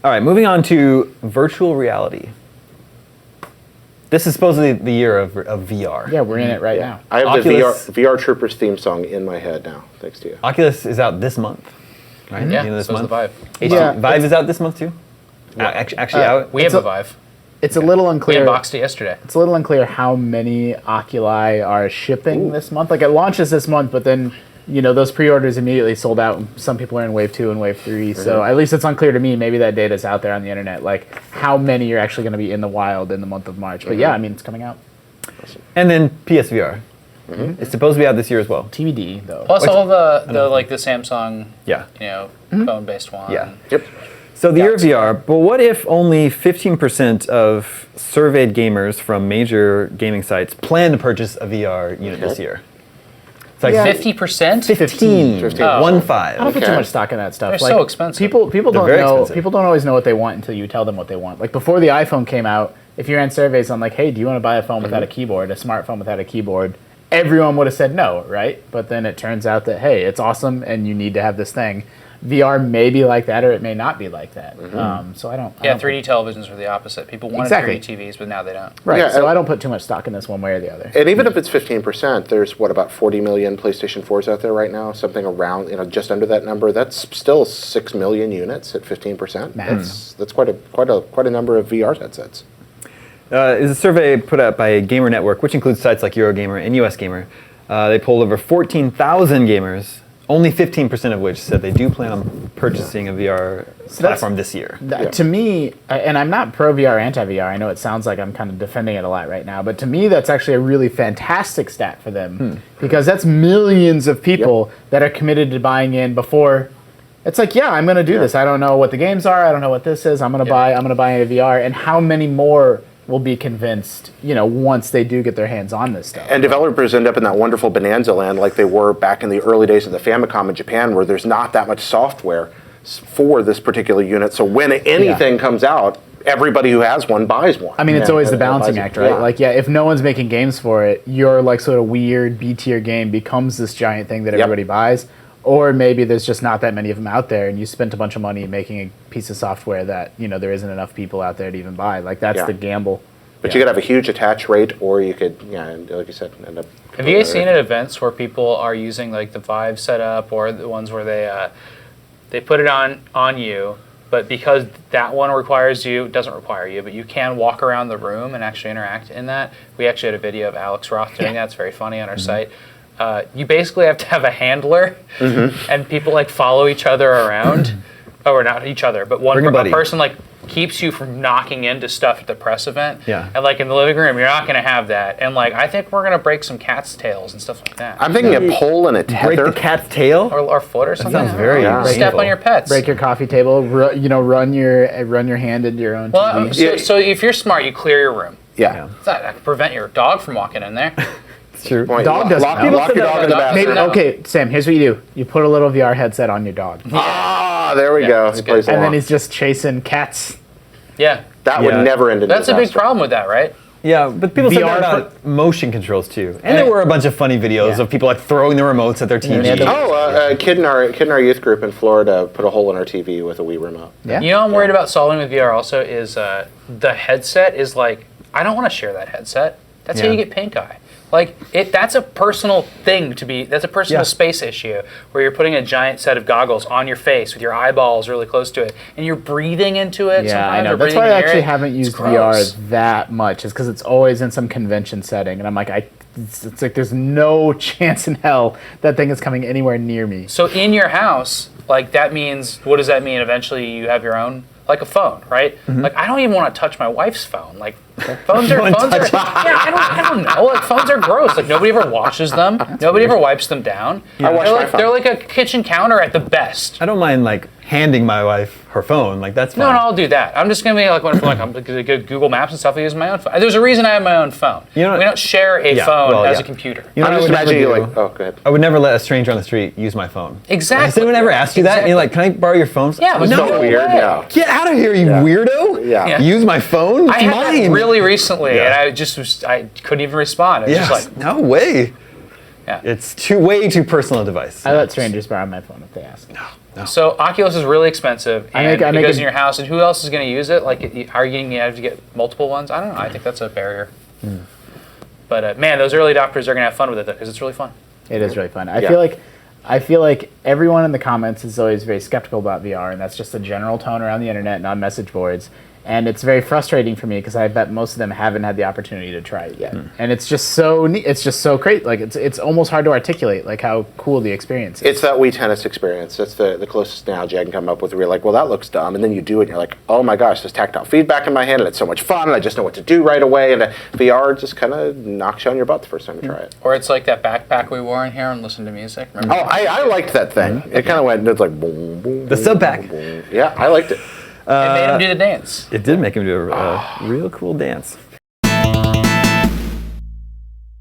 All right, moving on to virtual reality. This is supposedly the year of VR. Yeah, we're in it right now. I have Oculus- the VR Troopers theme song in my head now, thanks to you. Oculus is out this month, right? Yeah, The end of this so is month. the Vive. Yeah, Vive is out this month too? Actually out? We have a Vive. It's a little We unclear. unboxed it yesterday. It's a little unclear how many Oculi are shipping this month. Like it launches this month, but then those pre-orders immediately sold out. Some people are in wave 2 and wave 3. So at least it's unclear to me. Maybe that data's out there on the internet. Like how many are actually going to be in the wild in the month of March. But yeah, I mean it's coming out. And then PSVR. It's supposed to be out this year as well. TBD though. Plus all the Samsung, Yeah. phone-based one. Yeah. Yep. So the year of VR, but what if only 15% of surveyed gamers from major gaming sites plan to purchase a VR unit this year? It's like 50%? 15. 15. Oh. 1-5. I don't put too much stock in that stuff. They're like, so expensive. People don't very know. expensive. People don't always know what they want until you tell them what they want. Like before the iPhone came out, if you ran surveys on like, hey, do you want to buy a phone without a keyboard, a smartphone without a keyboard? Everyone would have said no, right? But then it turns out that hey, it's awesome, and you need to have this thing. VR may be like that, or it may not be like that. So I don't. Yeah, I don't 3D televisions were the opposite. People wanted Exactly. 3D TVs, but now they don't. Right. Yeah, So I don't put too much stock in this one way or the other. And even if it's 15%, there's about 40 million PlayStation 4s out there right now, something around, just under that number. That's still 6 million units at 15%. That's quite a number of VR headsets. Is a survey put out by Gamer Network, which includes sites like Eurogamer and US Gamer. They polled over 14,000 gamers, only 15% of which said they do plan on purchasing a VR platform this year. To me, and I'm not pro VR, anti VR. I know it sounds like I'm kind of defending it a lot right now, but to me, that's actually a really fantastic stat for them because that's millions of people that are committed to buying in before. It's like, yeah, I'm going to do this. I don't know what the games are. I don't know what this is. I'm going to buy a VR. And how many more will be convinced, once they do get their hands on this stuff. And developers end up in that wonderful bonanza land like they were back in the early days of the Famicom in Japan, where there's not that much software for this particular unit. So when anything comes out, everybody who has one buys one. I mean, it's always the buys balancing it. act, right? Yeah. Like, if no one's making games for it, your like sort of weird B-tier game becomes this giant thing that everybody buys. Or maybe there's just not that many of them out there, and you spent a bunch of money making a piece of software that there isn't enough people out there to even buy. Like that's the gamble. But you could have a huge attach rate, or you could, like you said, end up. Have you guys seen at events where people are using like the Vive setup, or the ones where they put it on you, but because that one doesn't require you, but you can walk around the room and actually interact in that. We actually had a video of Alex Roth doing that. It's very funny on our site. You basically have to have a handler, and people like follow each other around, or not each other, but a person like keeps you from knocking into stuff at the press event. Yeah. And like in the living room, you're not going to have that. And like I think we're going to break some cats' tails and stuff like that. I'm thinking a pole and a tether. Break the cat's tail? or foot or something. sounds very Step painful. on your pets. Break your coffee table. Run your hand into your own Well, TV. so if you're smart, you clear your room. Yeah. That can prevent your dog from walking in there. It's true. Point. Dog doesn't lock, know. lock your dog in the Dog bathroom. doesn't know. Okay, Sam, here's what you do. You put a little VR headset on your dog. Ah, there we go. that's He good. plays And along. then he's just chasing cats. Yeah. That Yeah. would never end in That's a big disaster. problem with that, right? Yeah, but people said VR that about motion controls too. And there were a bunch of funny videos of people like throwing the remotes at their TV. they had the- A kid in our youth group in Florida put a hole in our TV with a Wii remote. Yeah. You know what I'm worried about solving with VR also is the headset is like, I don't want to share that headset. That's how Yeah. you get pink eye. Like that's a personal thing that's a personal space issue where you're putting a giant set of goggles on your face with your eyeballs really close to it and you're breathing into it. Yeah, I sometimes, know. or That's breathing why I near actually it. haven't It's used VR gross. that much. Is because it's always in some convention setting, and I'm like, it's like there's no chance in hell that thing is coming anywhere near me. So in your house, like that means, what does that mean? Eventually you have your own, like a phone, right? Like I don't even want to touch my wife's phone. Like phones are, I don't know. Like phones are gross. Like nobody ever washes them. Nobody ever wipes them down. I wash my phone. They're like a kitchen counter at the best. I don't mind like handing my wife her phone. Like that's fine. No, I'll do that. I'm just gonna be like when I'm like Google Maps and stuff. I use my own phone. There's a reason I have my own phone. You know what- we don't share a Yeah, phone well, as yeah. a computer. You know I'm what I just would never imagining you do? like, oh, go ahead. I would never let a stranger on the street use my phone. Exactly. Has anyone ever asked you that? And you're like, can I borrow your phone? Yeah, but no. no Weird, way. yeah. Get out of here, you weirdo! Yeah. Use my phone? It's I had mine. that really recently, Yeah. and I couldn't even respond. It was Yeah. just like, no way. Yeah. It's way too personal a device. I let strangers borrow my phone if they ask. So Oculus is really expensive, I and make it goes a- in your house, and who else is going to use it? Like, are you going to have to get multiple ones? I don't know. I think that's a barrier. But man, those early adopters are going to have fun with it, though, because it's really fun. It is really fun. I Yeah. feel like everyone in the comments is always very skeptical about VR, and that's just the general tone around the internet and on message boards. And it's very frustrating for me because I bet most of them haven't had the opportunity to try it yet. And it's just so neat. It's just so great. Like it's almost hard to articulate like how cool the experience is. It's that Wii Tennis experience. That's the closest analogy I can come up with where you're like, well, that looks dumb. And then you do it and you're like, oh my gosh, there's tactile feedback in my hand and it's so much fun. And I just know what to do right away. And VR just kind of knocks you on your butt the first time you try it. Or it's like that backpack we wore in here and listened to music. Remember? Oh, I liked that thing. It kind of went, it's like boom, boom. The boom, sub pack. boom, boom. Yeah, I liked it. It made him do the dance. It did make him do a real cool dance.